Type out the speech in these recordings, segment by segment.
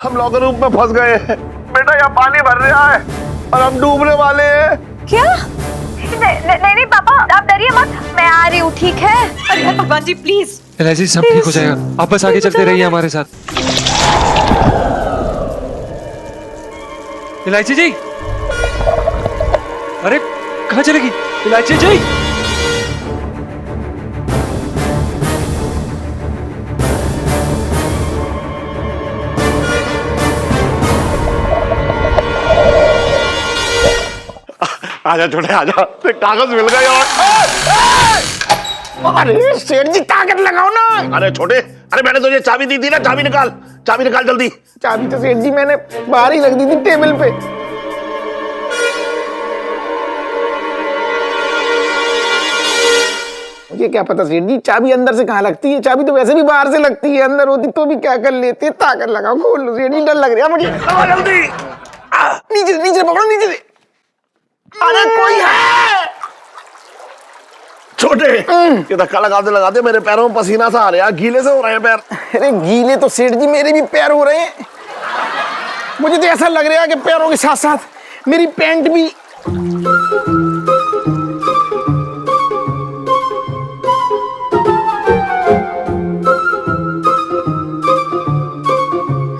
हम locker room में फंस गए हैं बेटा, यहाँ पानी भर रहा है और हम डूबने वाले हैं। क्या? नहीं पापा, आप डरिए मत, मैं आ रही हूँ, ठीक है? अरे भगवान जी प्लीज। इलायची सब ठीक हो जाएगा, आप बस आगे चलते रहिए हमारे साथ। इलायची जी, अरे कहाँ चलेगी इलायची जी? आजा छोटे आजा, कागज मिल गया। अरे सेठ जी ताकत लगाओ ना। अरे छोटे, अरे मैंने तुझे चाबी दी थी ना, चाबी निकाल, चाबी निकाल जल्दी। चाबी तो सेठ जी मैंने बाहर ही रख दी थी टेबल पे। मुझे क्या पता सेठ जी, चाबी अंदर से कहाँ लगती है? चाबी तो वैसे भी बाहर से लगती है, अंदर होती तो भी क्या कर लेते। ताकत लगाओ, खोल लो सेठ जी, डर लग रहा है मुझे। जल्दी नीचे नीचे पकड़ो, नीचे से। अरे कोई है? छोटे ये धक्का लगा दे, मेरे पैरों में पसीना सा आ रहा है, गीले से हो रहे हैं पैर। अरे गीले तो सेठ जी मेरे भी पैर हो रहे हैं। मुझे तो ऐसा लग रहा है कि पैरों के साथ साथ मेरी पैंट भी।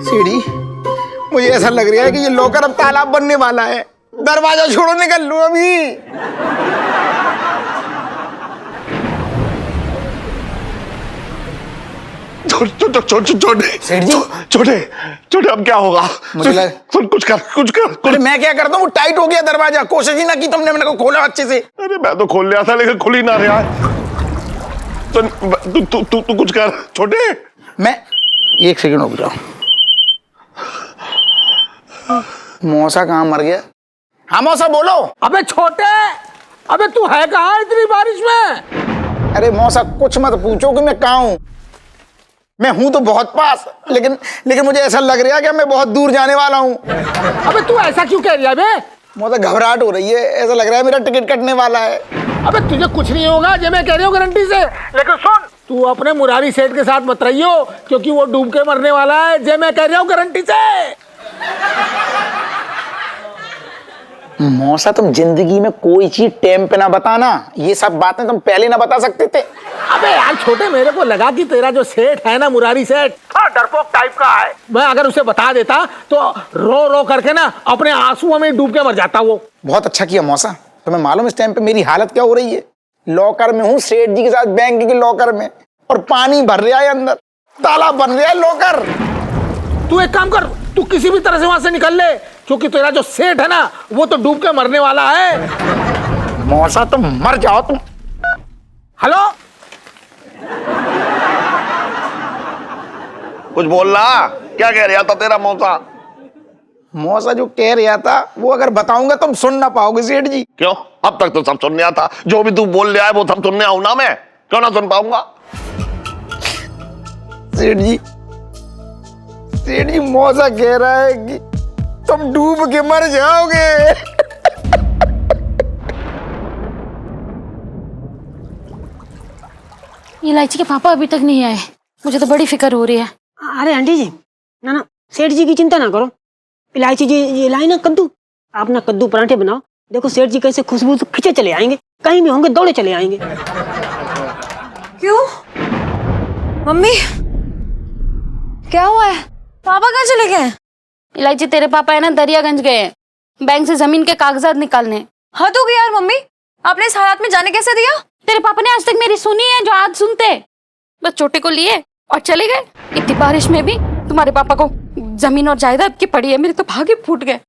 सेठ जी मुझे ऐसा लग रहा है कि ये लॉकर अब तालाब बनने वाला है। दरवाजा छोड़ो, निकल लो अभी। छोटे अब क्या होगा? कुछ कर। अरे मैं क्या करता हूँ, टाइट हो गया दरवाजा, कोशिश ही ना की तुमने मेरे को खोला अच्छे से। अरे मैं तो खोल लिया था लेकिन खुल ही ना रहा है। तू कुछ कर छोटे। मैं 1 सेकंड रुक जाओ। मौसा कहाँ मर गया? हाँ मौसा बोलो। अबे छोटे, अबे तू है कहाँ इतनी बारिश में? अरे मौसा कुछ मत पूछो कि मैं कहाँ हूँ। मैं हूँ तो बहुत पास, लेकिन मुझे ऐसा लग रहा है कि मैं बहुत दूर जाने वाला हूँ। अबे तू ऐसा क्यों कह रही है बे? मौसा घबराहट हो रही है, ऐसा लग रहा है मेरा टिकट कटने वाला है। अबे तुझे कुछ नहीं होगा, ये मैं कह रही हूँ गारंटी से। लेकिन सुन, तू अपने मुरारी सेठ के साथ मत रहियो, क्योंकि वो डूब के मरने वाला है, ये मैं कह रही हूँ गारंटी से। मौसा तुम जिंदगी में कोई चीज टाइम पे ना बताना, ये सब बातें तुम पहले ना बता सकते थे। अबे यार छोटे, मेरे को लगा कि तेरा जो सेठ है ना, मुरारी सेठ, हाँ डरपोक टाइप का है। मैं अगर उसे बता देता तो रो रो करके ना अपने आंसुओं में डूब के मर जाता वो। बहुत अच्छा किया मौसा। तुम्हें मालूम इस टाइम पे मेरी हालत क्या हो रही है? लॉकर में हूँ सेठ जी के साथ, बैंक के लॉकर में, और पानी भर रहा है अंदर, तालाब बन रहा है लॉकर। तू एक काम कर, तू किसी भी तरह से वहां से निकल ले, क्योंकि तेरा जो सेठ है ना वो तो डूब के मरने वाला है। मौसा तुम मर जाओ तुम। हेलो, कुछ बोल रहा, क्या कह रहा था तेरा मौसा? मौसा जो कह रहा था वो अगर बताऊंगा तुम सुन ना पाओगे सेठ जी। क्यों? अब तक तो सब सुनने आता, जो भी तू बोल रहा है वो सब सुनने आऊं ना मैं, क्यों ना सुन पाऊंगा? सेठ जी मौसा कह रहा है कि तुम डूब के मर जाओगे। इलायची के पापा अभी तक नहीं आए, मुझे तो बड़ी फिक्र हो रही है। अरे आंटी जी, ना सेठ जी की चिंता ना करो। इलायची जी ये लाई ना कद्दू, आप ना कद्दू पराठे बनाओ, देखो सेठ जी कैसे खुशबू से खींचे चले आएंगे, कहीं भी होंगे दौड़े चले आएंगे। क्यों मम्मी, क्या हुआ है? पापा कहाँ चले गए? इलायची तेरे पापा है ना दरियागंज गए हैं, बैंक से जमीन के कागजात निकालने। हद हो गई यार मम्मी, आपने इस हालात में जाने कैसे दिया? तेरे पापा ने आज तक मेरी सुनी है जो आज सुनते, बस छोटे को लिए और चले गए। इतनी बारिश में भी तुम्हारे पापा को जमीन और जायदाद की पड़ी है, मेरे तो भाग ही फूट गए।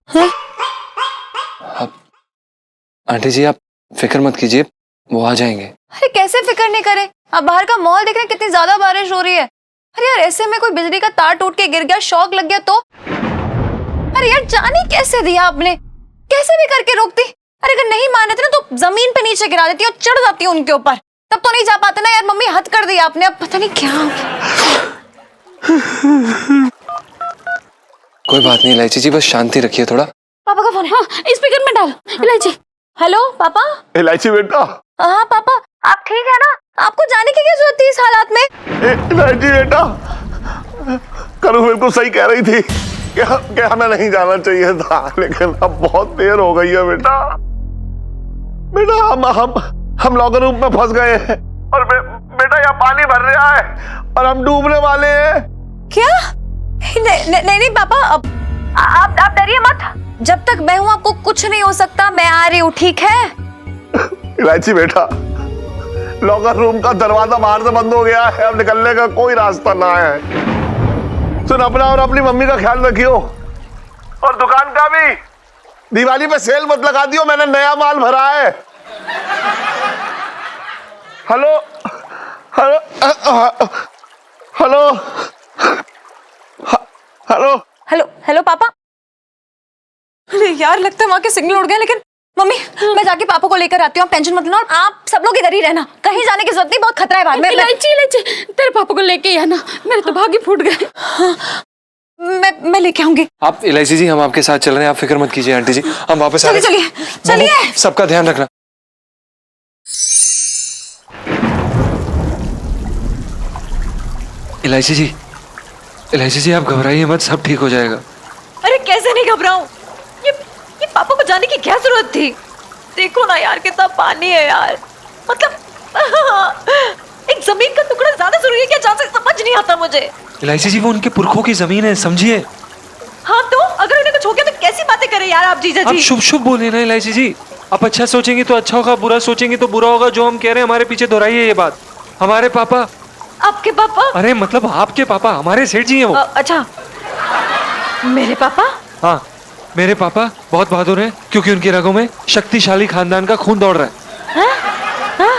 आंटी जी आप फिक्र मत कीजिए, वो आ जाएंगे। अरे कैसे फिक्र नहीं करे, आप बाहर का माहौल देख रहे हैं, कितनी ज्यादा बारिश हो रही है। अरे यार ऐसे में कोई बिजली का तार टूट के गिर गया, शॉक लग गया तो? अरे यार जाने कैसे दिया आपने, कैसे भी करके रोकती। अरे अगर नहीं मान रहे थे ना तो जमीन पे नीचे गिरा देती और चढ़ जाती उनके ऊपर, तब तो नहीं जा पाते ना यार। मम्मी हद कर दी आपने, अब पता नहीं क्या। कोई बात नहीं इलायची जी, बस शांति रखिए थोड़ा। पापा का फोन है, हाँ स्पीकर में डाल। इलायची, हेलो पापा। इलायची बेटा। हाँ पापा, आप ठीक है ना? आपको जाने की क्या जरूरत थी इस हालात में? इलायची बेटा, करू बिल्कुल सही कह रही थी, क्या हमें नहीं जाना चाहिए था, लेकिन अब बहुत देर हो गई है बेटा। बेटा हम लॉकर रूम में फंस गए हैं और बेटा यहाँ पानी भर रहा है और हम डूबने वाले हैं। क्या? नहीं पापा, अब आप डरिए मत। जब तक मैं हूं आपको कुछ नहीं हो सकता। मैं आ रही हूँ, ठीक है? इलायची बेटा, लॉकर रूम का दरवाजा बाहर से बंद हो गया है, अब निकलने का कोई रास्ता ना है। सुन, अपना और अपनी मम्मी का ख्याल रखियो और दुकान का भी। दिवाली पे सेल मत लगा दियो, मैंने नया माल भरा है। Hello hello hello hello hello hello पापा। अरे यार, लगता है वहां के सिग्नल उड़ गए। लेकिन मम्मी, मैं जाके पापा को लेकर आती हूँ, आप टेंशन मत लो। आप सब लोग इधर ही रहना, कहीं जाने की जरूरत नहीं, बहुत खतरा है बाहर में। इलायची तेरे पापा को लेके ही आना, मेरे तो भाग ही फूट गए। हाँ, मैं लेके आऊंगी। आप इलायची जी, हम आपके साथ चल रहे हैं, आप फिक्र मत कीजिए आंटी जी, हम वापस आ रहे हैं। चलिए। सबका ध्यान रखना। इलायची जी आप घबराइए मत, सब ठीक हो जाएगा। अरे कैसे नहीं घबराऊं? ये पापा को जाने की क्या जरूरत थी? देखो ना यार, कितना पानी है यार। मतलब एक जमीन का टुकड़ा ज्यादा जरूरी है क्या जान से? समझ नहीं आता मुझे। इलायची जी, वो उनके पुरखों की जमीन है, समझिए। हाँ तो अगर उन्हें कुछ हो गया तो कैसी बातें करें यार आप जीजा जी? आप शुभ शुभ बोले ना इलायची जी, आप अच्छा सोचेंगे तो अच्छा होगा, बुरा सोचेंगे तो बुरा होगा। जो हम कह रहे हैं हमारे पीछे दोहराइए ये बात। हमारे पापा। आपके पापा? अरे मतलब आपके पापा, हमारे सेठ जी हैं वो। अच्छा, मेरे पापा? हाँ, मेरे पापा बहुत बहादुर हैं, क्योंकि उनकी रगों में शक्तिशाली खानदान का खून दौड़ रहा है। हाँ?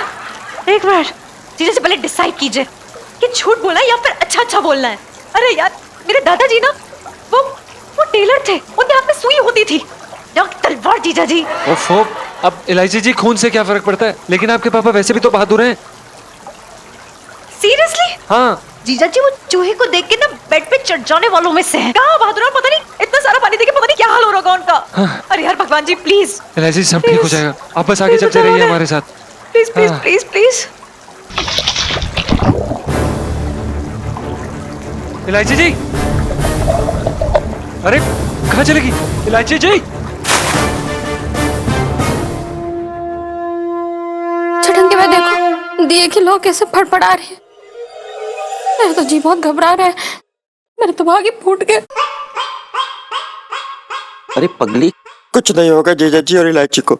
एक मिनट, जीजा से पहले डिसाइड कीजिए कि झूठ बोलना है या फिर अच्छा बोलना है। अरे यार, मेरे दादाजी ना वो टेलर थे, उनके हाथ में सुई होती थी, तलवार जीजा जी। ओफो, अब इलायची जी खून से क्या फर्क पड़ता है? लेकिन आपके पापा वैसे भी तो बहादुर हैं। सीरियसली? हाँ जीजा जी, वो चूहे को देख के ना बेड पे चढ़ जाने वालों में से हैं। कहाँ बहादुर है, पता नहीं इतना सारा पानी देके पता नहीं क्या हाल हो रहा होगा उनका। हाँ। अरे यार भगवान जी, प्लीज इलायची सब ठीक हो जाएगा, आप बस आगे चलते रहिए हमारे साथ। प्लीज प्लीज हाँ। Please please. इलायची जी, अरे कहाँ चलेगी इलायची जी? छटन के बाद देखो दिए की लौ कैसे फड़फड़ा रही है। मेरा तो जी बहुत घबरा रहा है, मेरे तो भाग ही फूट गए। अरे पगली, कुछ नहीं होगा जीजा जी और इलायची को।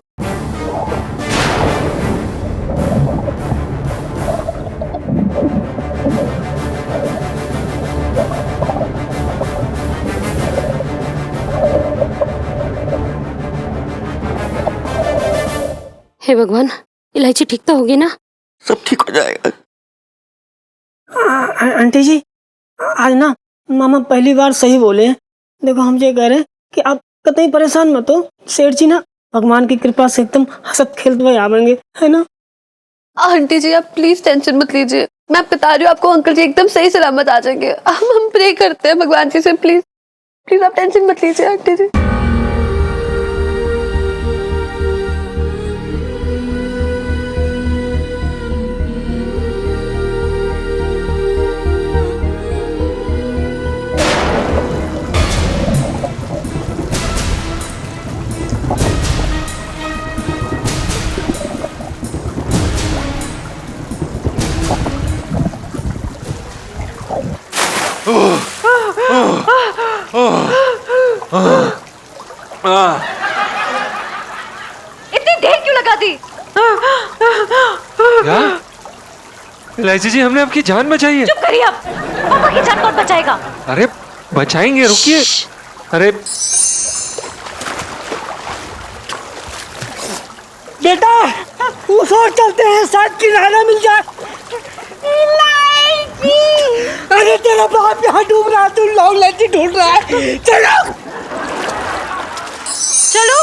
हे भगवान, इलायची ठीक तो होगी ना? सब ठीक हो जाएगा। आंटी जी, आज ना मामा पहली बार सही बोले हैं। देखो, हम ये कह रहे हैं कि आप कतई परेशान मत हो। सेठ जी ना भगवान की कृपा से एकदम हंसत खेलते हुए आवेंगे, है ना? आंटी जी, आप प्लीज टेंशन मत लीजिए। मैं आपको बता रही हूँ, आपको अंकल जी एकदम सही सलामत आ जाएंगे। हम प्रे करते हैं भगवान जी से। प्लीज प्लीज आप टेंशन मत लीजिए आंटी जी। इतनी देर क्यों लगा दी? क्या? इलायची जी, हमने आपकी जान बचाई है। चुप करिए आप। पापा की जान कौन बचाएगा? अरे बचाएंगे, रुकिए। अरे बेटा, उस ओर चलते हैं, शायद किनारा मिल जाए। अरे तेरा बाप यहाँ डूब रहा है, तू लॉन्ग लैंडी ढूंढ रहा है। चलो चलो।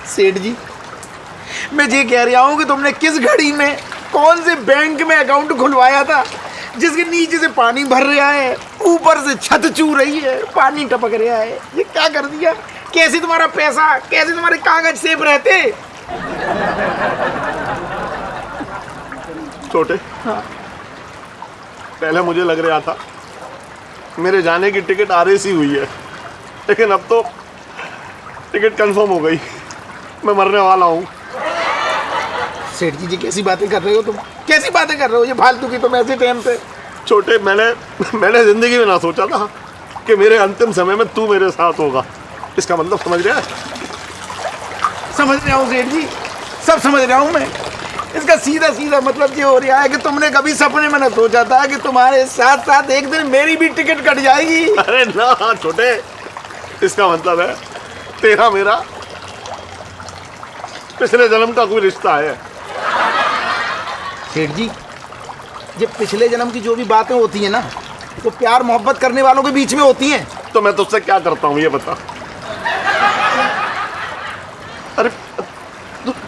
सेठ जी, मैं ये कह रहा हूँ कि तुमने किस घड़ी में कौन से बैंक में अकाउंट खुलवाया था जिसके नीचे से पानी भर रहा है ऊपर से छत चू रही है, पानी टपक रहा है। ये क्या कर दिया? कैसे तुम्हारा पैसा, कैसे तुम्हारे कागज सेफ रहते? छोटे, पहले मुझे लग रहा था मेरे जाने की टिकट RAC हुई है, लेकिन अब तो टिकट कंफर्म हो गई। मैं मरने वाला हूँ। सेठ जी कैसी बातें कर रहे हो तुम? कैसी बातें कर रहे हो ये फालतू की तुम ऐसे टाइम पे? छोटे, मैंने जिंदगी में ना सोचा था कि मेरे अंतिम समय में तू मेरे साथ होगा। इसका मतलब समझ रहा है? समझ रहा हूँ सेठ जी, सब समझ रहा हूँ मैं। इसका सीधा सीधा मतलब ये हो रहा है कि तुमने कभी सपने में न सोचा था कि तुम्हारे साथ साथ एक दिन मेरी भी टिकट कट जाएगी। अरे ना छोटे, इसका मतलब है तेरा मेरा पिछले जन्म का कोई रिश्ता है। सेठ जी, ये पिछले जन्म की जो भी बातें होती हैं ना, वो प्यार मोहब्बत करने वालों के बीच में होती हैं। तो मैं तुझसे क्या करता हूँ ये बता। अरे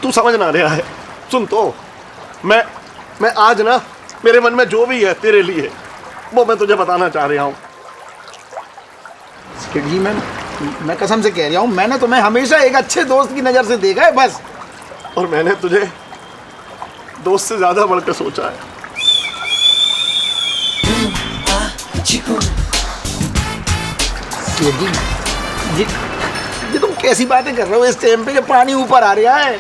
तू समझ ना रहा है। सुन तो, मैं आज ना मेरे मन में जो भी है तेरे लिए वो मैं तुझे बताना चाह रहा हूँ। सेठ जी, मैं कसम से कह रहा हूँ, मैंने तुम्हें हमेशा एक अच्छे दोस्त की नज़र से देखा है बस। और मैंने तुझे दोस्त से ज्यादा बढ़ के सोचा है। सेठ जी, ये तुम कैसी बातें कर रहे हो इस टाइम पे? पानी ऊपर आ रहा है,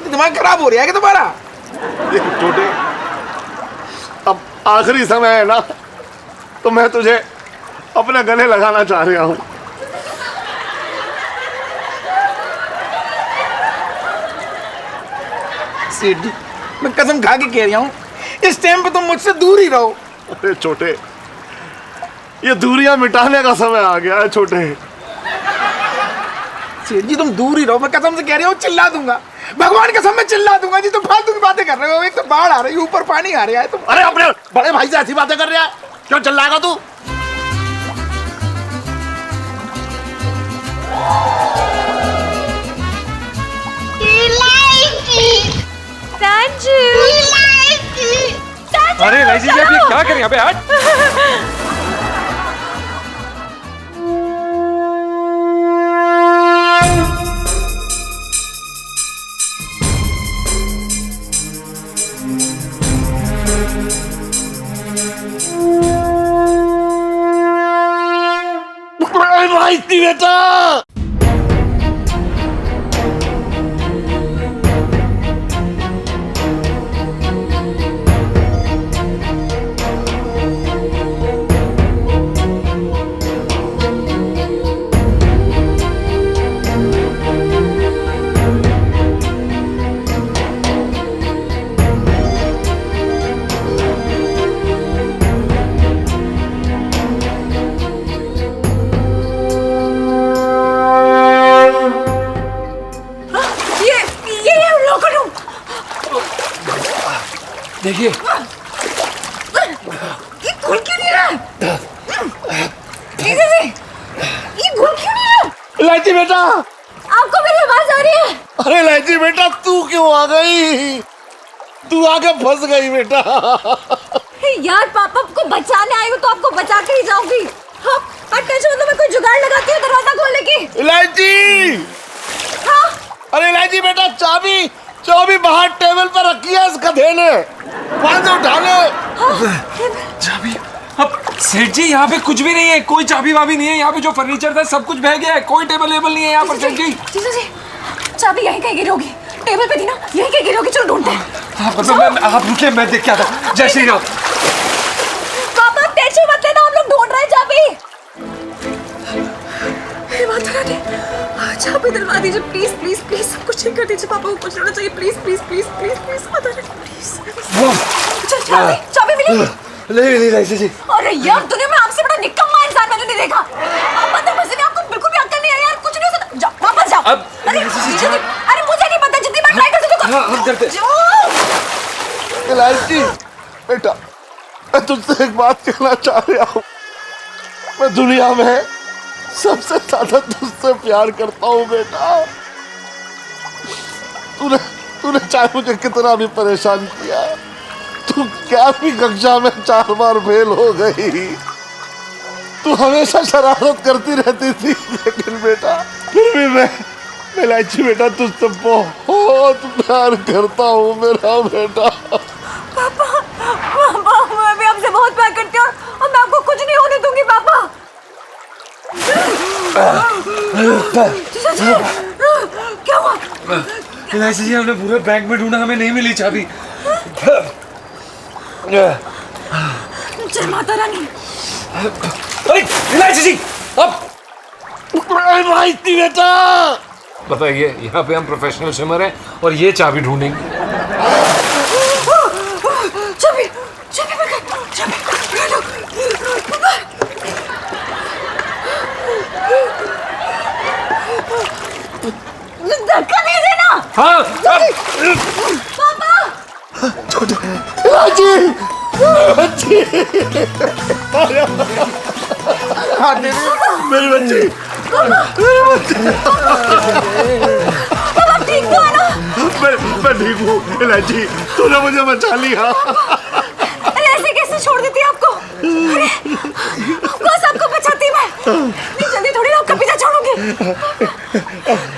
दिमाग खराब हो रहा है कि तुम्हारा? देख छोटे, अब आखिरी समय है ना, तो मैं तुझे अपने गले लगाना चाह रहा हूँ। सेठ जी, मैं कसम खा के कह रहा हूँ, इस टाइम पे तुम मुझसे दूर ही रहो। अरे छोटे, ये दूरियां मिटाने का समय आ गया है छोटे। सेठ जी, तुम दूर ही रहो, मैं कसम से कह रहा हूँ, चिल्ला दूंगा, भगवान कसम मैं चिल्ला दूंगा जी। तुम फालतू की बातें कर रहे हो। एक तो बाढ़ आ रही है, ऊपर पानी आ रहा है। तुम अरे अपने बड़े भाई से ऐसी बातें कर रहा है, क्यों चिल्लाएगा तू? अरे लाइजी जी, आप ये क्या करें? अबे हट। बेटा, देखिए, ये घुल क्यों नहीं रहा? ये घुल क्यों नहीं रहा? इलायची बेटा, आपको मेरी आवाज आ रही है? अरे इलायची बेटा, तू क्यों आ गई? तू आके फंस गई बेटा। यार पापा को बचाने आई हूँ तो आपको बचा के ही जाऊंगी। हाँ, टेंशन मतलब मैं कोई जुगाड़ लगाती हूँ दरवाजा खोलने की। इलायची, हाँ? अरे इलायची बेटा, चाबी बाहर टेबल पर रखी है इस गधे ने, वहां से उठा ले। चाबी? अब सेठ जी, यहाँ पे कुछ भी नहीं है, कोई चाबी वाबी नहीं है। यहाँ पे जो फर्नीचर था सब कुछ बह गया है, कोई टेबल वेबल नहीं है यहाँ पर। सेठ जी, चाबी यहीं कहीं गिरी होगी, टेबल पे थी ना, यहीं कहीं गिरी होगी। चलो ढूंढते हैं। आप रुकिए, मैं देख के आता हूँ। जय श्री राम। पापा टेंशन मत लेना, हम लोग ढूंढ रहे हैं चाबी। चाबी दिलवा दीजिए प्लीज प्लीज प्लीज, सब कुछ ठीक कर दीजिए। पापा को कुछ होना चाहिए, please please please please please please. चाबी मिली? नहीं इलायची जी। अरे यार, दुनिया में आपसे बड़ा निकम्मा इंसान मैंने नहीं देखा। आप अंदर फंसे हैं, आपको बिल्कुल भी अक्ल नहीं है यार, कुछ नहीं हो सकता। जाओ, वापस जाओ। अरे मुझे नहीं पता, जितनी बार ट्राई कर सकते हो। हम करते। इलायची बेटा, मैं तुझसे एक बात कहना चाह रहा हूँ। मैं दुनिया में सबसे ज्यादा तुझसे प्यार करता हूँ बेटा। तूने चाहे मुझे कितना भी परेशान किया, तू 11वीं कक्षा में 4 बार फेल हो गई, तू हमेशा शरारत करती रहती थी, लेकिन बेटा फिर भी मैं इलायची बेटा तुझसे बहुत प्यार करता हूँ मेरा बेटा। पापा मैं भी आपसे बहुत प्यार करती हूँ और मैं आपको कुछ नहीं होने दूंगी पापा। क्या हुआ? इलायची जी हमने पूरे बैग में ढूंढा, हमें नहीं मिली चाबी। जय माता रानी। अरे इलायची जी अब बेटा बताइए, यहाँ पे हम प्रोफेशनल स्विमर हैं और ये चाबी ढूंढेंगे। चाबी चाबी धक्का नहीं देना। हाँ इलायची बच्ची, मेरी बच्ची, ठीक तो है ना? मैं ठीक हूँ इलायची, तूने मुझे बचा लिया। अरे ऐसे कैसे छोड़ देती है आपको? अरे आपको सबको बचाती मैं नहीं, जल्दी थोड़ी ना आपका पीछा छोड़ूंगी।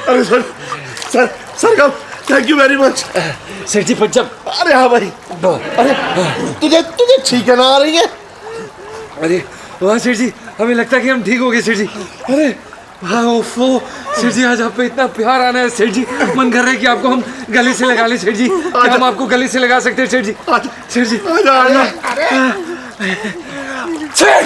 अरे सर का थैंक यू वेरी मच। सेठ जी पंचम। अरे हाँ भाई, अरे तुझे ठीक है ना आ रही है? अरे वाह सेठ जी, हमें लगता है कि हम ठीक हो गए सेठ जी। अरे हाँ ओफो सेठ जी, आज आप पे इतना प्यार आना है सेठ जी, मन कर रहा है कि आपको हम गले से लगा लें सेठ जी। क्या हम आपको गले से लगा सकते हैं सेठ जी? सेठ जी आजा। सेठ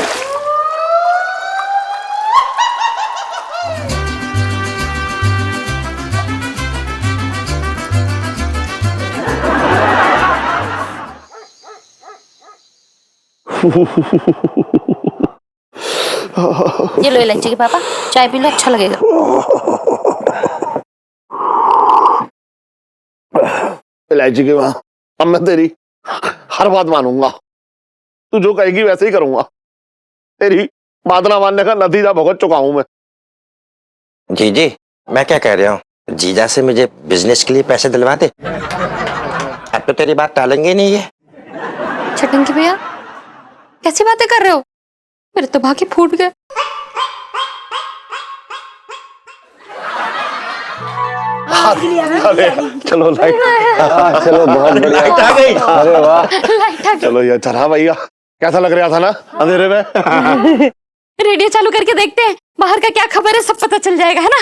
ये लो इलायची के पापा, चाय पी लो, अच्छा लगेगा। इलायची की माँ, अब मैं तेरी हर बात मानूंगा, तू जो कहेगी वैसे ही करूंगा। तेरी बात ना मानने का नतीजा भुगत चुका हूं मैं। जी मैं क्या कह रहा हूँ, जीजा से मुझे बिजनेस के लिए पैसे दिलवा दे, अब तो तेरी बात टालेंगे नहीं ये। छटंकी भैया कैसी बातें कर रहे हो? मेरे तो भागे फूट गए। अरे चलो लाइट, चलो बहुत बढ़िया, लाइट आ गई। अरे वाह, चलो ये चला भैया, कैसा लग रहा था ना अंधेरे में? रेडियो चालू करके देखते हैं बाहर का क्या खबर है, सब पता चल जाएगा, है ना?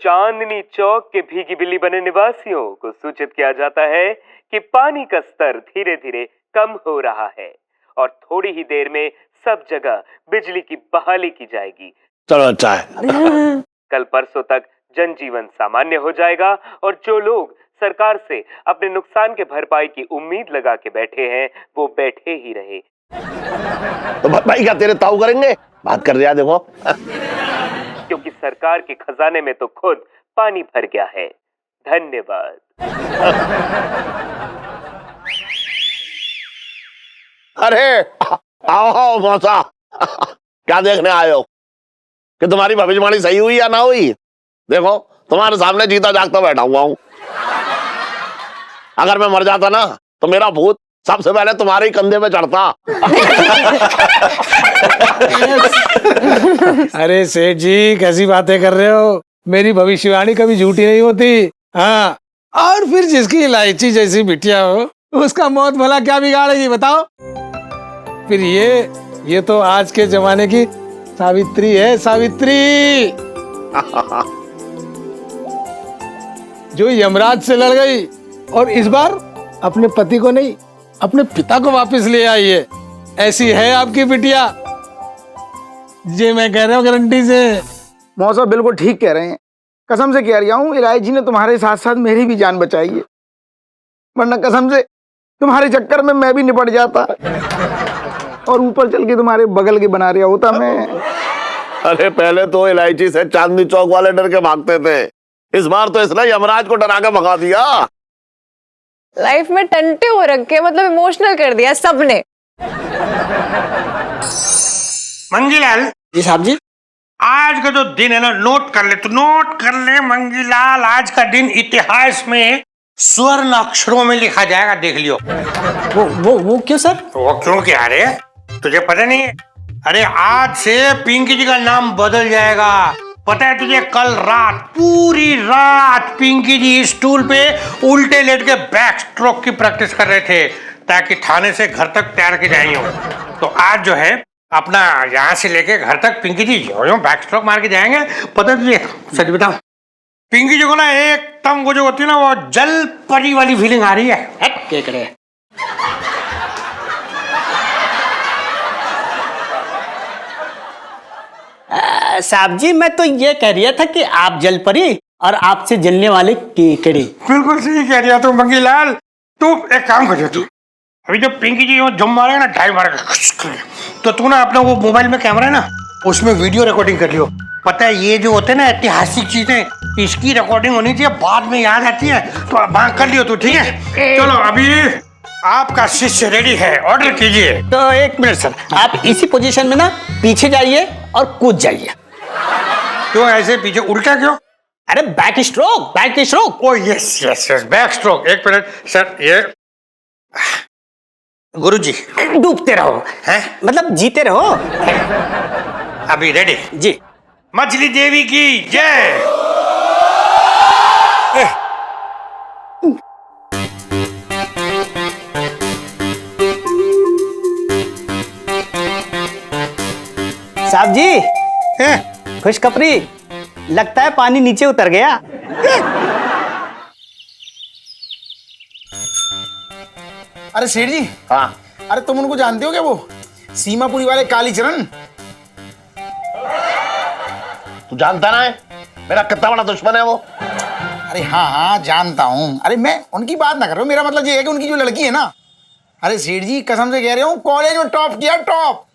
चांदनी चौक के भीगी बिल्ली बने निवासियों को सूचित किया जाता है कि पानी का स्तर धीरे धीरे कम हो रहा है और थोड़ी ही देर में सब जगह बिजली की बहाली की जाएगी। चलो अच्छा है। कल परसों तक जनजीवन सामान्य हो जाएगा और जो लोग सरकार से अपने नुकसान के भरपाई की उम्मीद लगा के बैठे हैं वो बैठे ही रहे। तो भाई क्या तेरे ताऊ करेंगे? बात कर दिया देखो। क्योंकि सरकार के खजाने में तो खुद पानी भर गया है। धन्यवाद। अरे आओ मौसा, क्या देखने आए हो कि तुम्हारी भविष्यवाणी सही हुई या ना हुई? देखो तुम्हारे सामने जीता जागता बैठा हुआ हूं। अगर मैं मर जाता ना तो मेरा भूत सबसे पहले तुम्हारे ही कंधे पे चढ़ता। अरे सेठ जी कैसी बातें कर रहे हो, मेरी भविष्यवाणी कभी झूठी नहीं होती। हाँ, और फिर जिसकी इलायची जैसी बिटिया हो उसका मौत भला क्या बिगाड़ेगी बताओ? फिर ये तो आज के जमाने की सावित्री है, सावित्री जो यमराज से लड़ गई और इस बार अपने पति को नहीं अपने पिता को वापस ले आई है। ऐसी है आपकी बिटिया, ये मैं कह रहा हूँ गारंटी से। मौसा बिल्कुल ठीक कह रहे हैं, कसम से कह रहा हूँ इलायची जी ने तुम्हारे साथ साथ मेरी भी जान बचाई है, वरना कसम से तुम्हारे चक्कर में मैं भी निपट जाता और ऊपर चल के तुम्हारे बगल के बना रहा होता मैं। अरे पहले तो इलायची से चांदनी चौक वाले डर के भागते थे, इस बार तो इसने यमराज को डरा के भगा दिया। लाइफ में टंटे हो रखे, मतलब इमोशनल कर दिया सबने। मंगीलाल जी साहब जी, आज का जो दिन है ना नोट कर ले, तो नोट कर ले मंगीलाल, आज का दिन इतिहास में स्वर्ण अक्षरों में लिखा जाएगा, देख लियो। वो क्यों सर? वो क्यों क्या रे? तुझे पता नहीं है? अरे आज से पिंकी जी का नाम बदल जाएगा। पता है तुझे, कल रात पूरी रात पिंकी जी स्टूल पे उल्टे लेट के बैक स्ट्रोक की प्रैक्टिस कर रहे थे ताकि थाने से घर तक तैर के जाएंगे वो। तो आज जो है अपना यहाँ से लेके घर तक पिंकी जी यो बैक स्ट्रोक मार के जाएंगे। पता है तुझे, सच बताओ, पिंकी जी को ना एकदम वो जो होती है ना, वो जल परी वाली फीलिंग आ रही है। क्या करे? साहब जी, मैं तो ये कह रहा था कि आप जल परी और आपसे जलने वाले केकड़े। बिल्कुल सही कह रहा तू मंगीलाल। तू एक काम करियो, तू अभी जो पिंकी जी जम मारेगा ना, ढाई मारेगा, तो तू ना अपना वो मोबाइल में कैमरा है ना, उसमें वीडियो रिकॉर्डिंग कर लियो। पता है ये जो होते हैं ना ऐतिहासिक चीजें, इसकी रिकॉर्डिंग होनी चाहिए, बाद में याद आती है, तो बात कर लियो तू, ठीक है? चलो अभी आपका शिष्य रेडी है, ऑर्डर कीजिए। तो एक मिनट सर, आप इसी पोजीशन में ना पीछे जाइए और कूद जाइए। क्यों ऐसे पीछे, उल्टा क्यों? अरे बैक स्ट्रोक, बैक स्ट्रोक। ओ yes yes yes, back stroke. एक मिनट सर, ये गुरुजी डूबते रहो, हैं? मतलब जीते रहो। अभी रेडी जी। मछली देवी की जय। साहब जी, खुशखबरी, लगता है पानी नीचे उतर गया। अरे सेठ जी, हाँ, अरे तुम उनको जानते हो क्या, वो सीमापुरी वाले कालीचरण? तू जानता ना है मेरा कितना बड़ा दुश्मन है वो। अरे हाँ हाँ जानता हूँ। अरे मैं उनकी बात ना कर रहा हूँ, मेरा मतलब ये है कि उनकी जो लड़की है ना, अरे सेठ जी कसम से कह रहा हूँ, कॉलेज में टॉप किया, टॉप।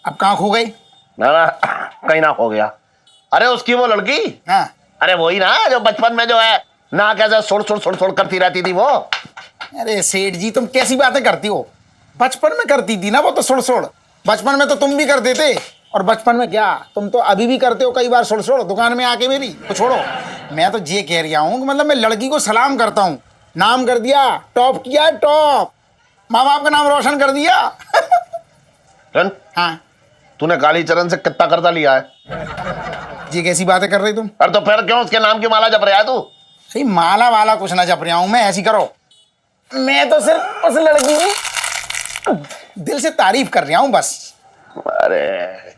अब कहाँ खो गई? ना ना, कहीं ना हो गया। अरे उसकी वो लड़की, हाँ। अरे वही ना जो बचपन में जो है ना कैसे सुड़ करती रहती थी वो। अरे सेठ जी तुम कैसी बातें करती हो? बचपन में करती थी ना वो तो सुड़। बचपन में तो तुम भी करते थे, और बचपन में क्या, तुम तो अभी भी करते हो कई बार सुड़ दुकान में आके मेरी। तो छोड़ो, मैं तो ये कह रहा हूँ कि मतलब मैं लड़की को सलाम करता हूँ, नाम कर दिया, टॉप किया, टॉप, माँ बाप का नाम रोशन कर दिया। हाँ। तूने कालीचरण से कितना कर्जा लिया है? ये कैसी बातें कर रही तुम? अरे तो फिर क्यों उसके नाम की माला जप रहा है तू? सही माला वाला कुछ ना जप रहा हूं मैं, ऐसी करो, मैं तो सिर्फ उस लड़की की दिल से तारीफ कर रहा हूं बस। अरे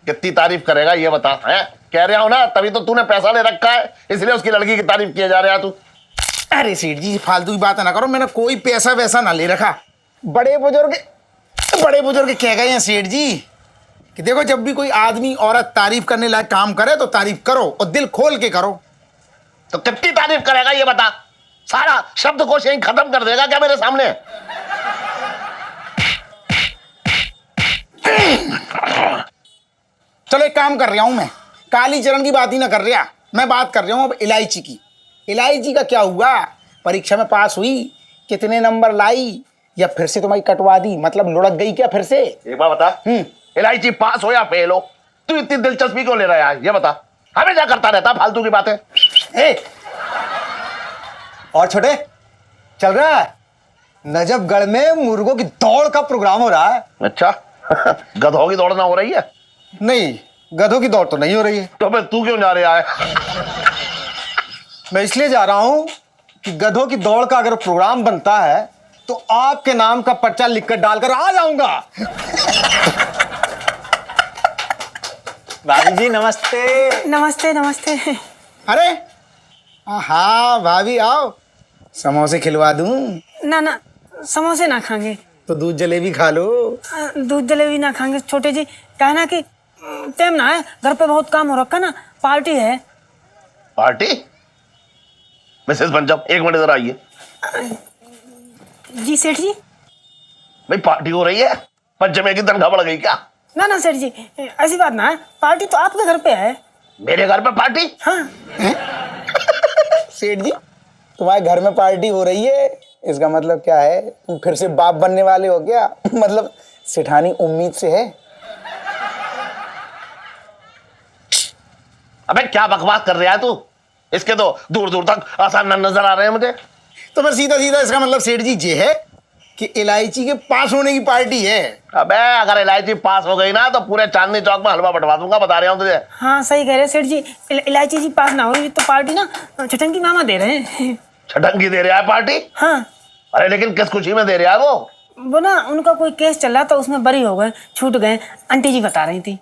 कितनी तारीफ करेगा ये बता, है? कह रहा हूं ना, तभी तो तूने पैसा ले रखा है, इसलिए उसकी लड़की की तारीफ किए जा रहा है तू। अरे सेठ जी फालतू की बात ना करो, मैंने कोई पैसा वैसा ना ले रखा। बड़े बुजुर्ग कह गए हैं सेठ जी कि देखो, जब भी कोई आदमी औरत तारीफ करने लायक काम करे तो तारीफ करो और दिल खोल के करो। तो कितनी तारीफ करेगा ये बता? सारा शब्दकोश यहीं खत्म कर देगा क्या मेरे सामने? चलो एक काम कर रहा हूं मैं, कालीचरण की बात ही ना कर रहा, मैं बात कर रहा हूं अब इलायची की। इलायची का क्या हुआ? परीक्षा में पास हुई, कितने नंबर लाई, या फिर से तुम्हारी कटवा दी, मतलब लुढ़क गई क्या फिर से? एक बार बता, इलायची पास हो या फेल हो, तू इतनी दिलचस्पी क्यों ले रहा है ये बता? हमेशा करता रहता फालतू की बातें। और छोटे, चल रहा है नजफगढ़ में मुर्गों की दौड़ का प्रोग्राम हो रहा है। अच्छा, गधों की दौड़ना हो रही है? नहीं, गधों की दौड़ तो नहीं हो रही है। तो फिर तू क्यों जा रहा है? मैं इसलिए जा रहा हूं कि गधों की दौड़ का अगर प्रोग्राम बनता है तो आपके नाम का पर्चा लिखकर डालकर आ जाऊंगा। भाभी जी नमस्ते। नमस्ते नमस्ते। अरे हाँ भाभी आओ, समोसे खिलवा दूं? ना समोसे ना खाएंगे। तो दूध जलेबी खा लो। दूध जलेबी ना खाएंगे छोटे जी, कहना कि टाइम ना है, घर पे बहुत काम हो रखा ना, पार्टी है। पार्टी? मिसेस पंजाब एक मिनट इधर आइए। जी सेठ जी। भाई पार्टी हो रही है, पंचमे की तनख्वाह बढ़ गई क्या? ना सेठ जी, ऐसी बात ना है, पार्टी तो आपके घर पे है। मेरे घर पे पार्टी? हाँ। सेठ जी तुम्हारे घर में पार्टी हो रही है, इसका मतलब क्या है, तुम फिर से बाप बनने वाले हो क्या? मतलब सेठानी उम्मीद से है। अबे क्या बकवास कर रहा है तू? इसके तो दूर दूर तक आसान नजर आ रहे हैं मुझे। तो मैं सीधा सीधा इसका मतलब सेठ जी ये है कि इलायची के पास होने की पार्टी है। अबे अगर इलायची पास हो गई ना तो पूरे चांदनी चौक में हलवा बंटवा दूंगा, बता रहा हूँ तुझे। हाँ सही कह रहे हैं सेठ जी, इलायची जी पास ना होगी तो पार्टी ना छटंकी मामा दे रहे हैं। छटंकी दे रहा है पार्टी? हाँ। अरे लेकिन किस खुशी में दे रहा है वो ना उनका कोई केस चल रहा था, उसमें बरी हो गए, छूट गए, आंटी जी बता रही थी।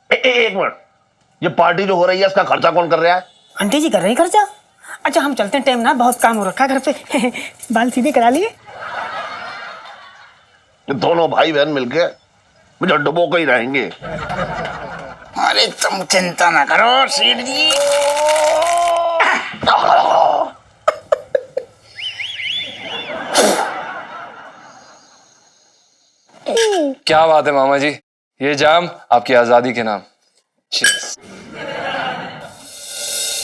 एक मिनट, ये पार्टी जो हो रही है इसका खर्चा कौन कर रहा है? आंटी जी कर रही खर्चा। अच्छा हम चलते हैं, टाइम ना बहुत काम हो रखा घर पे। बाल सीधे करा लिए। ये दोनों भाई बहन मिलके मुझे डुबो के ही रहेंगे। अरे तुम चिंता ना करो सेठ जी। क्या बात है मामा जी, ये जाम आपकी आजादी के नाम। Cheers।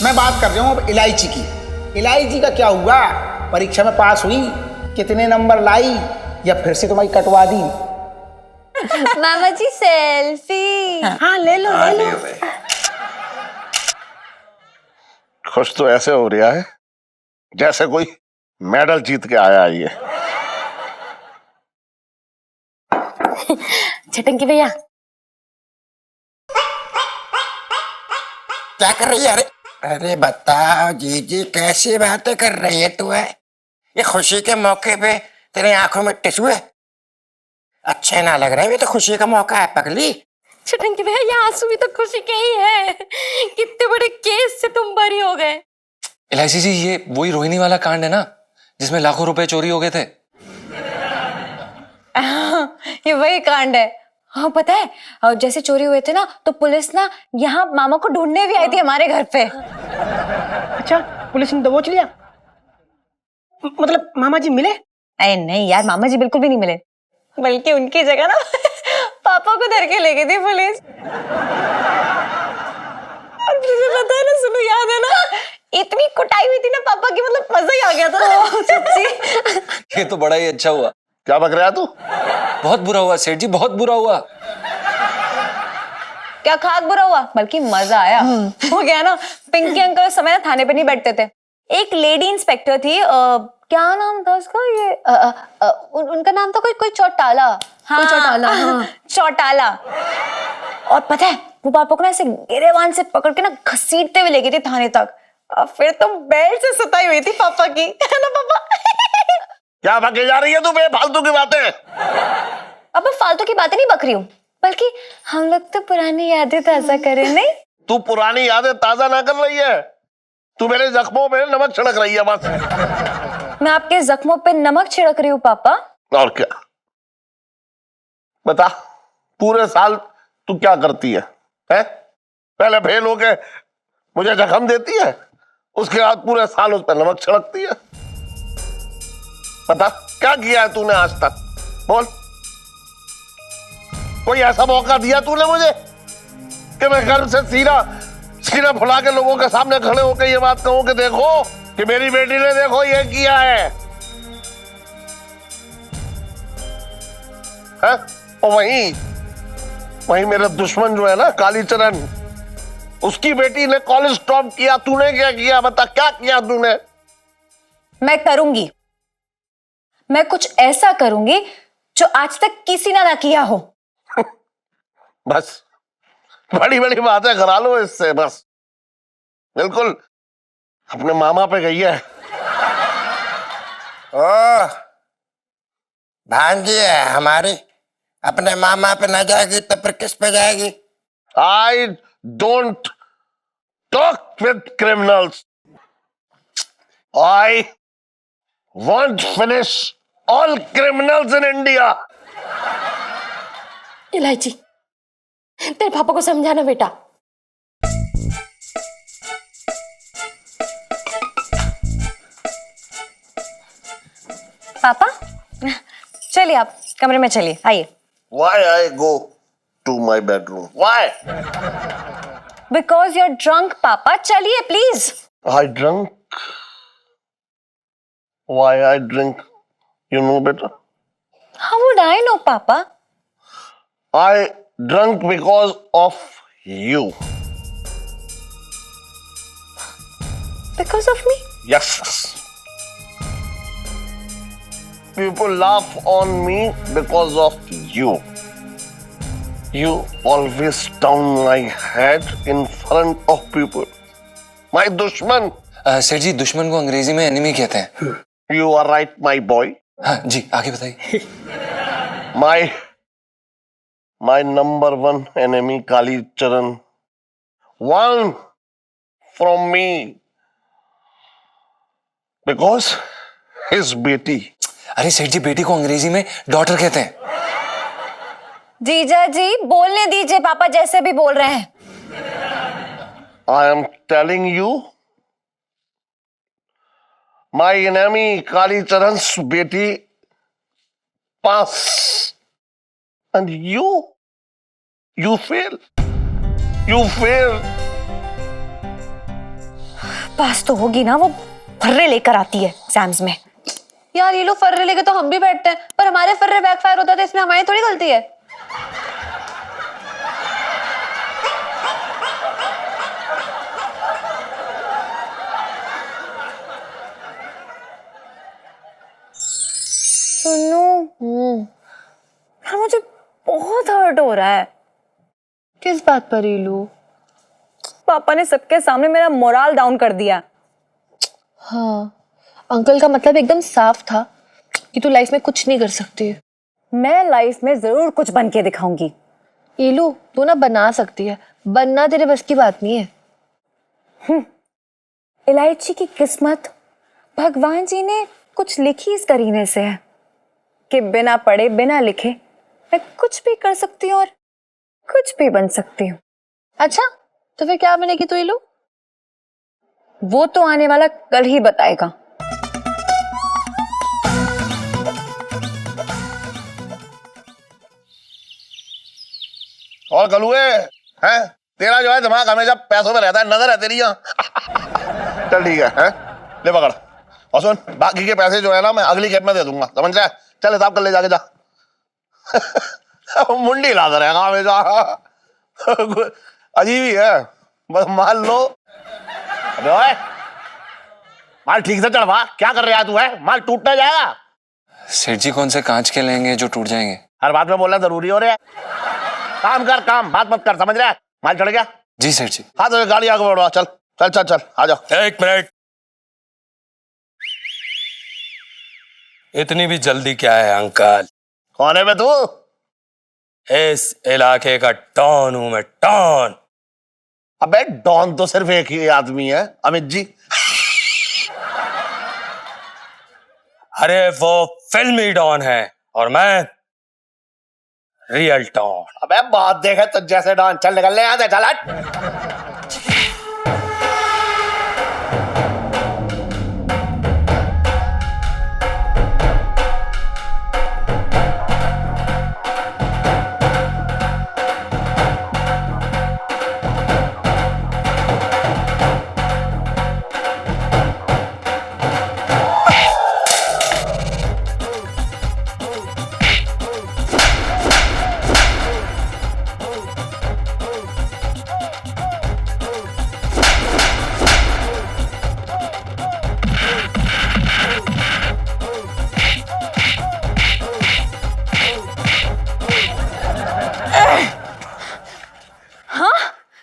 मैं बात कर रहा हूँ अब इलायची की। इलायची का क्या हुआ? परीक्षा में पास हुई, कितने नंबर लाई, या फिर से तुम्हारी कटवा दी? मामा जी सेल्फी। हाँ ले लो ले लो। खुश तो ऐसे हो रहा है जैसे कोई मेडल जीत के आया है ये। छटंकी भैया क्या कर रही है? अरे अरे बताओ जीजी, कैसी बातें कर रही है तू? है ये खुशी के मौके पे तेरी आंखों में टिश्यू है? अच्छे ना लग रहे, ये तो खुशी का मौका है पगली। छटंकी भैया, ये आंसू भी तो खुशी के ही है। कितने बड़े केस से तुम बरी हो गए। इलायची जी, ये वही रोहिणी वाला कांड है ना जिसमें लाखों रुपए चोरी हो गए थे? ये वही कांड है। हाँ पता है, और जैसे चोरी हुए थे ना तो पुलिस ना यहाँ मामा को ढूंढने भी आई थी हमारे घर पे। अच्छा पुलिस ने दबोच लिया? मतलब मामा जी मिले? अरे नहीं यार, मामा जी बिल्कुल भी नहीं मिले, बल्कि उनकी जगह ना पापा को धर के ले गई थी पुलिस। और तुझे पता है ना, सुनो याद है ना, इतनी कुटाई हुई थी ना पापा की, मतलब मजा ही आ गया था सच्ची। ये तो बड़ा ही अच्छा हुआ। क्या बक रहा है तू? बहुत बुरा हुआ सेठ जी, बहुत बुरा हुआ। क्या खाक बुरा हुआ, बल्कि मजा आया। हो गया ना, पिंकी अंकल उस समय ना थाने पे नहीं बैठते थे। एक लेडी इंस्पेक्टर थी, क्या नाम था उसका, ये उनका नाम था कोई चौटाला। हाँ, चौटाला। हाँ। चौटाला। और पता है वो पापा को ना ऐसे गिरेबान से पकड़ के ना घसीटते हुए ले गई थी थाने तक। और फिर तो बेल्ट से सुताई हुई थी पापा की, है ना पापा? क्या बके जा रही है तू बेफालतू की बातें? अब मैं फालतू की बातें नहीं बक रही हूँ, बल्कि हम लोग तो पुरानी यादें ताजा करें। नहीं, तू पुरानी यादें ताजा ना कर रही है, तू मेरे जख्मों पे नमक छिड़क रही है बस। मैं आपके जख्मों पे नमक छिड़क रही हूँ पापा। और क्या? बता, पूरे साल तू क्या करती है? पहले फेल होके मुझे जख्म देती है, उसके बाद पूरे साल उस पर नमक छिड़कती है। बता क्या किया है तूने आज तक? बोल, कोई ऐसा मौका दिया तूने मुझे कि मैं घर से सीना फुला के लोगों के सामने खड़े होकर ये बात कहूं कि देखो कि मेरी बेटी ने देखो ये किया है? और वहीं मेरा दुश्मन जो है ना कालीचरण, उसकी बेटी ने कॉलेज टॉप किया, तूने क्या किया? बता क्या किया तूने? मैं करूंगी, मैं कुछ ऐसा करूंगी जो आज तक किसी ने ना किया हो। बस बड़ी बड़ी बातें करा लो इससे, बस बिल्कुल अपने मामा पे गई है। ओ भांजी है हमारी, अपने मामा पे ना जाएगी तो फिर किस पे जाएगी? I don't talk with criminals. I want to finish all criminals in India. इलायची, तेरे पापा को समझाना बेटा। पापा चलिए, आप कमरे में चलिए, आइए। Why I go to my bedroom? Why? Because you're drunk, पापा। चलिए please. I drunk. Why I drink? You know better. How would I know, पापा? I drunk because of you. Because of me? Yes. People laugh on me because of you. You always down my head in front of people. My दुश्मन. सेठ जी, दुश्मन को अंग्रेजी में enemy कहते हैं। You are right, my boy. हाँ जी, आगे बताइए। My number one enemy काली चरण. One from me. Because his बेटी. अरे सेठ जी, बेटी को अंग्रेजी में डॉटर कहते हैं। जीजा जी बोलने दीजिए, पापा जैसे भी बोल रहे हैं। I am telling you, my enemy कालीचरण's बेटी pass, and you fail. पास तो होगी ना, वो फर्रे लेकर आती है एग्जाम्स में। यार ये लोग फर्रे लेके तो हम भी बैठते हैं, पर हमारे फर्रे बैकफायर होता है, तो इसमें हमारी थोड़ी गलती है। सुनो, हाँ मुझे बहुत हर्ट हो रहा है। किस बात पर रीलू? पापा ने सबके सामने मेरा मोरल डाउन कर दिया। हाँ, अंकल का मतलब एकदम साफ था कि तू लाइफ में कुछ नहीं कर सकती। मैं लाइफ में जरूर कुछ बन के दिखाऊंगी। ईलू, तू ना बना सकती है, बनना तेरे बस की बात नहीं है। इलायची की किस्मत भगवान जी ने कुछ लिखी इस करीने से है कि बिना पढ़े बिना लिखे मैं कुछ भी कर सकती हूँ और कुछ भी बन सकती हूँ। अच्छा, तो फिर क्या बनेगी तू ईलू? वो तो आने वाला कल ही बताएगा। और गलुए हैं, तेरा जो है दिमाग हमेशा पैसों में रहता है, नजर है तेरी यहाँ। चल ठीक है, ले पकड़। और सुन, बाकी के पैसे जो है ना मैं अगली खेप में दे दूंगा, समझ रहा है? चल हिसाब कर ले जाके जा। मुंडी लाता रहेगा हमेशा। अजीब ही है, बस मान लो। अबे ओए, माल ठीक से चढ़वा, क्या कर रहा है तू? है माल टूटना जाएगा। सेठ जी, कौन से कांच के लेंगे जो टूट जाएंगे? हर बात में बोलना जरूरी हो रहा है। काम कर काम, बात मत कर, समझ रहा है? माल चढ़ गया? जी सेठ जी। हाँ तो गाड़ी आगे बढ़वा, चल चल चल चल, आ जाओ। एक मिनट, इतनी भी जल्दी क्या है अंकल? कौन है बे तू? इस इलाके का डॉन हूं मैं, डॉन। अबे डॉन तो सिर्फ एक ही आदमी है, अमित जी। अरे वो फिल्मी डॉन है और मैं रियल डॉन। अबे बात देखे तो जैसे डॉन। चल निकल ले यहाँ से, चल हट।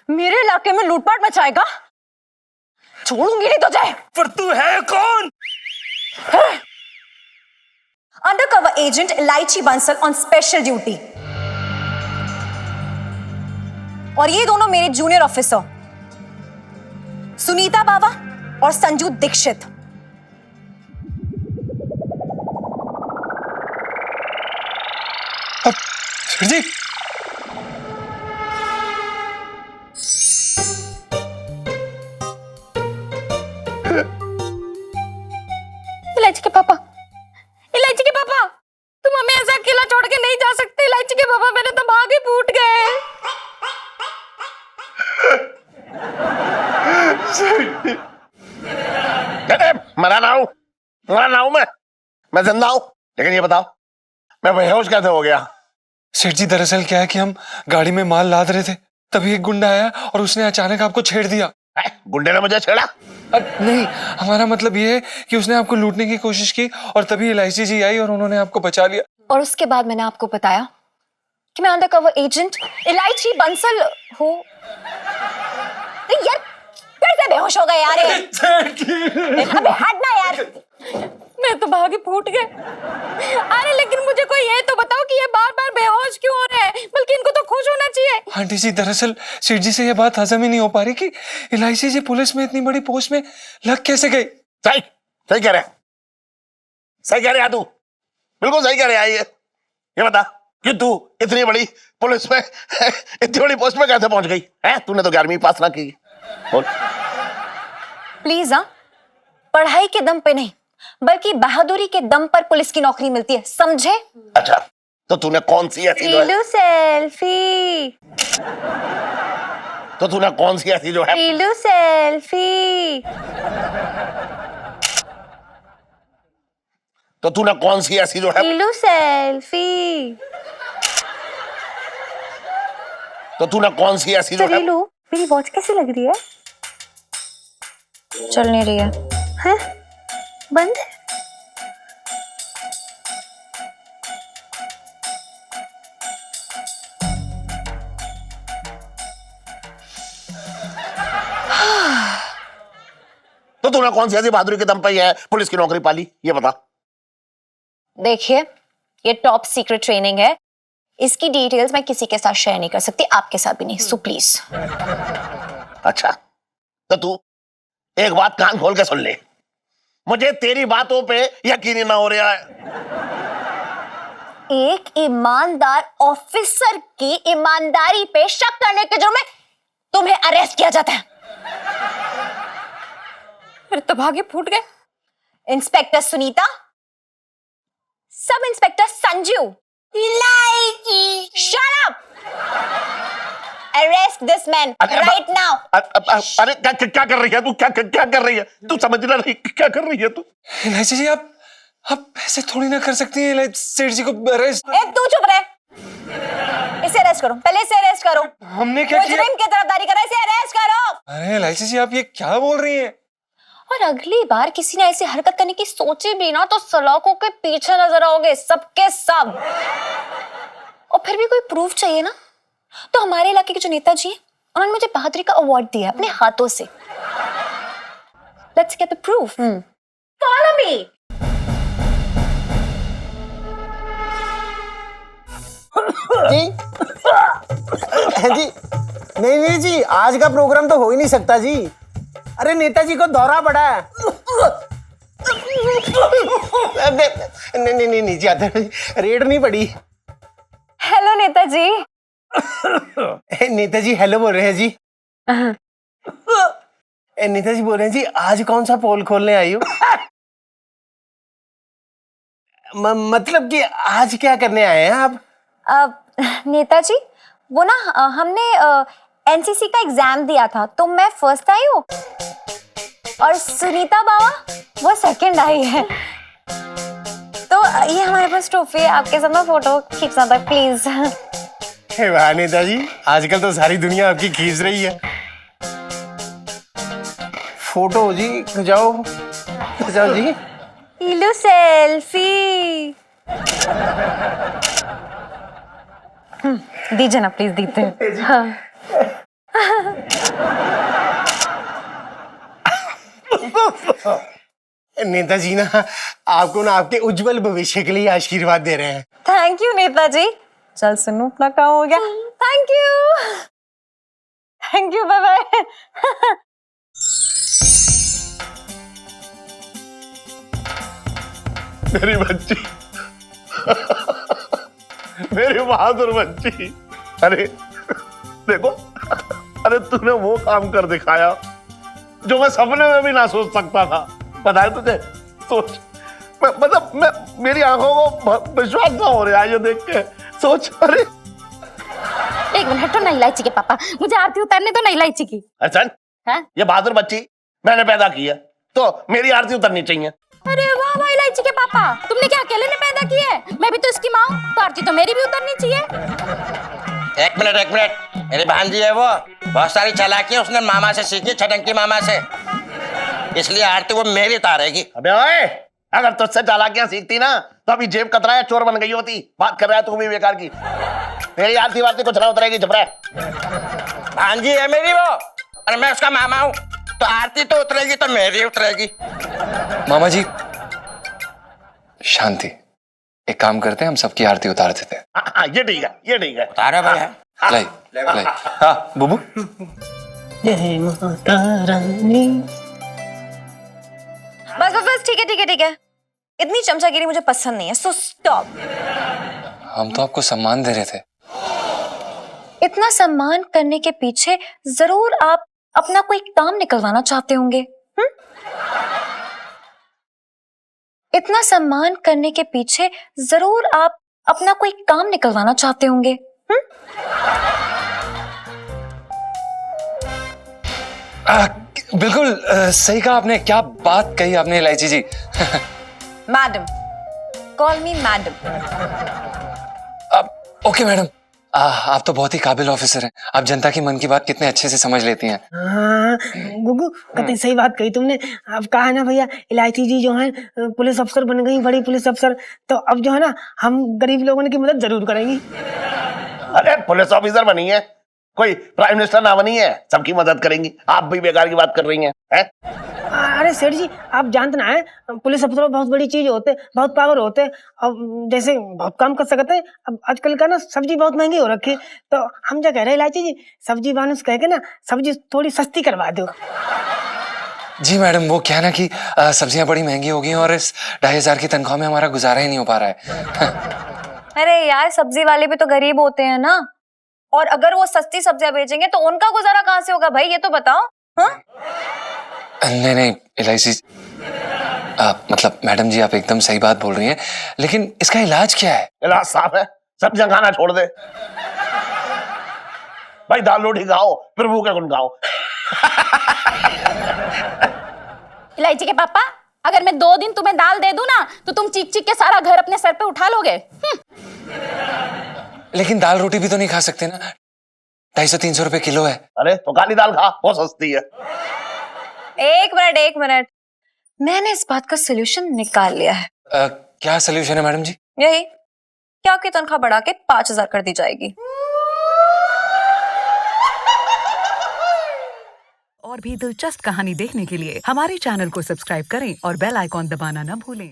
मेरे इलाके में लूटपाट मचाएगा? छोड़ूंगी नहीं तुझे। पर तू है कौन? अंडरकवर एजेंट इलायची बंसल ऑन स्पेशल ड्यूटी। और ये दोनों मेरे जूनियर ऑफिसर सुनीता बाबा और संजू दीक्षित। जी, इलायची के पापा, इलायची के पापा, तुम हमें ऐसा अकेला छोड़ के नहीं जा सकते। इलायची के पापा, मेरे तो भाग ही फूट गए। मरा ना हूं मैं जिंदा हूं। लेकिन ये बताओ, मैं बेहोश कैसे हो गया? सेठ जी, दरअसल क्या है कि हम गाड़ी में माल लाद रहे थे, तभी एक गुंडा आया और उसने अचानक आपको छेड़ दिया। गुंडे ने मुझे छेड़ा? नहीं, हमारा मतलब ये है कि उसने आपको लूटने की कोशिश की और तभी इलायची जी आई और उन्होंने आपको बचा लिया। और उसके बाद मैंने आपको बताया कि मैं अंडरकवर एजेंट इलायची बंसल हो। यार फिर से बेहोश हो गए यार। अबे हटना यार। मैं तो भागे फूट गए। अरे लेकिन मुझे कोई ये तो बताओ कि ये बार बार बेहोश क्यों हो रहे हैं, बल्कि इनको तो खुश होना चाहिए। आंटी जी, दरअसल सेठ जी से ये बात हजम ही नहीं हो पा रही कि इलायची जी पुलिस में इतनी बड़ी पोस्ट में लग कैसे गई। सही सही कह रहे हैं, सही कह रहे हैं तू, बिल्कुल सही कह रहे हैं। ये बता कि तू इतनी बड़ी पुलिस में इतनी बड़ी पोस्ट में कैसे पहुंच गई है? तूने तो 11वीं पास ना की। बोल। प्लीज हाँ, पढ़ाई के दम पे नहीं बल्कि बहादुरी के दम पर पुलिस की नौकरी मिलती है, समझे? अच्छा, तो तूने कौन सी ऐसी जो है? सेल्फी। तो तूने कौन सी ऐसी जो है? सेल्फी। तो तूने कौन सी ऐसी जो है? सेल्फी। तो तूने कौन सी ऐसी जो है? मेरी वॉच कैसी लग रही है? चल नहीं रही है। हैं? बंद है? तो तूने कौन सी ऐसी बहादुरी के दम पे है पुलिस की नौकरी पाली, ये बता। देखिए, ये टॉप सीक्रेट ट्रेनिंग है, इसकी डिटेल्स मैं किसी के साथ शेयर नहीं कर सकती, आपके साथ भी नहीं, सो प्लीज। अच्छा, तो तू एक बात कान खोल के सुन ले, मुझे तेरी बातों पे यकीन ही ना हो रहा है। एक ईमानदार ऑफिसर की ईमानदारी पे शक करने के जुर्म में तुम्हें अरेस्ट किया जाता है। मेरे तो भागे फूट गए। Inspector Sunita, sub inspector Sanju, इलायची, shut up, arrest this man right now. अरे क्या कर रही है तू? क्या कर रही है तू? समझ ना रही क्या कर रही है तू? इलायची जी, आप ऐसे थोड़ी ना कर सकती हैं। सेठ जी को अरेस्ट। ए तू चुप रहे, इसे अरेस्ट करो, पहले इसे अरेस्ट करो। हमने क्या किया? मुजरिम की तरफदारी कर रहा है, इसे अरेस्ट करो। अरे इलायची जी, आप ये क्या बोल रही हैं? और अगली बार किसी ने ऐसी हरकत करने की सोची भी ना तो सलाखों के पीछे नजर आओगे सबके सब। और फिर भी कोई प्रूफ चाहिए ना, तो हमारे इलाके के जो नेताजी हैं उन्होंने मुझे बहादुरी का अवार्ड दिया अपने हाथों से। Let's get the proof. Follow me. जी जी, नहीं जी, आज का प्रोग्राम तो हो ही नहीं सकता जी। अरे नेताजी को दौरा पड़ा है। नहीं जी, रेड नहीं पड़ी। हेलो नेताजी। नेताजी हेलो बोल रहे हैं जी। नेताजी बोल रहे हैं जी, आज कौन सा पोल खोलने आई हो? मतलब कि आज क्या करने आए हैं आप? नेताजी, वो ना हमने एनसीसी का एग्जाम दिया था तो मैं फर्स्ट आई हूँ और सुनीता बाबा वो सेकंड आई है। तो ये हमारे पास ट्रॉफी है, आपके साथ में फोटो खींचना था प्लीज। वाह नेताजी, आजकल तो सारी दुनिया आपकी खींच रही है। फोटो जी खिंचाओ जी। लो सेल्फी। दीजिए ना प्लीज, दीते हैं। हाँ। नेताजी ना आपको ना आपके उज्जवल भविष्य के लिए आशीर्वाद दे रहे हैं। थैंक यू नेताजी। चल सुनो, अपना काम हो गया। Thank you, bye bye. मेरी बच्ची, मेरी बहादुर बच्ची। अरे देखो, अरे तूने वो काम कर दिखाया जो मैं सपने में भी ना सोच सकता था। पता है तुझे? सोच, मतलब मेरी आंखों को विश्वास ना हो रहा है ये देख के। सोच। अरे एक मिनट तो, नहीं इलायची के पापा, मुझे आरती उतारने तो नहीं इलायची की। अच्छा, ये बहादुर बच्ची मैंने पैदा की है तो मेरी आरती उतरनी चाहिए। अरे वाह वाह इलायची के पापा, तुमने क्या अकेले ने पैदा की है? मैं भी तो इसकी माँ हूँ, तो आरती तो मेरी भी उतरनी चाहिए। एक मिनट, मेरी भांजी है वो, बहुत सारी चालाकी है उसने मामा से सीखी, छटंकी मामा से। इसलिए आरती वो मेरी उतारेगी। अबे ओए, अगर तुझसे चालाकियां सीखती ना तो अभी जेब कतराया चोर बन गई होती। बात कर रहा है तू भी बेकार की। तेरी आरती वारती कुछ ना उतरेगी, चुप रह। भांजी है मेरी वो, और मैं उसका मामा हूँ, तो आरती तो उतरेगी तो मेरी उतरेगी। मामा जी शांति, एक काम करते हैं, हम सबकी आरती उतार देते हैं। हाँ, ये ठीक है, ये ठीक है। उतारे भैया। लाई लाई। हाँ बुबू। जय माता रानी। बस ठीक है ठीक है ठीक है, इतनी चमचागिरी मुझे पसंद नहीं है, सो स्टॉप। हम तो आपको सम्मान दे रहे थे। इतना सम्मान करने के पीछे जरूर आप अपना कोई काम निकलवाना चाहते होंगे। इतना सम्मान करने के पीछे जरूर आप अपना कोई काम निकलवाना चाहते होंगे। बिल्कुल सही कहा आपने। क्या बात कही आपने Elaichi ji. Madam, call me madam. Okay madam, आप तो बहुत ही काबिल ऑफिसर हैं। आप जनता की मन की बात कितने अच्छे से समझ लेती हैं। हाँ गुगू, कतई सही बात कही तुमने। अब कहा है ना भैया, इलायची जी जो है पुलिस अफसर बन गई, बड़ी पुलिस अफसर, तो अब जो है ना हम गरीब लोगों की मदद जरूर करेंगी। अरे पुलिस ऑफिसर बनी है, कोई प्राइम मिनिस्टर ना बनी है, सबकी मदद करेंगी। आप भी बेकार की बात कर रही हैं, हैं? अरे सेठ जी, आप जानते ना है, पुलिस अफसर बहुत बड़ी चीज होते, बहुत पावर होते, अब जैसे बहुत काम कर सकते हैं। अब आजकल का ना सब्जी बहुत महंगी हो रखी है, तो हम क्या कह रहे हैं इलायची जी, सब्जी वालों से कह के ना सब्जी थोड़ी सस्ती करवा दो। जी मैडम, वो क्या ना कि सब्जियां बड़ी महंगी हो गई हैं और इस 2500 की तनख्वाह में हमारा गुजारा ही नहीं हो पा रहा है। अरे यार, सब्जी वाले भी तो गरीब होते हैं ना, और अगर वो सस्ती सब्जियां बेचेंगे तो उनका गुजारा कहाँ से होगा भाई, ये तो बताओ। हाँ? नहीं इलायची, मतलब मैडम जी आप एकदम सही बात बोल रही हैं, लेकिन इसका इलाज क्या है? इलाज साफ है, सब्जियां खाना छोड़ दे भाई, दाल रोटी खाओ, प्रभु का गुण गाओ। इलायची के पापा, अगर मैं 2 दिन तुम्हें दाल दे दूं ना, तो तुम चीख चीख के सारा घर अपने सर पे उठा लोगे। लेकिन दाल रोटी भी तो नहीं खा सकते ना, 250-300 रुपए किलो है। अरे तो काली दाल खा, वो सस्ती है। एक मिनट, मैंने इस बात का सोल्यूशन निकाल लिया है। क्या सोल्यूशन है मैडम जी? यही कि आपकी तनख्वाह बढ़ा के 5000 कर दी जाएगी। और भी दिलचस्प कहानी देखने के लिए हमारे चैनल को सब्सक्राइब करें और बेल आइकॉन दबाना न भूलें।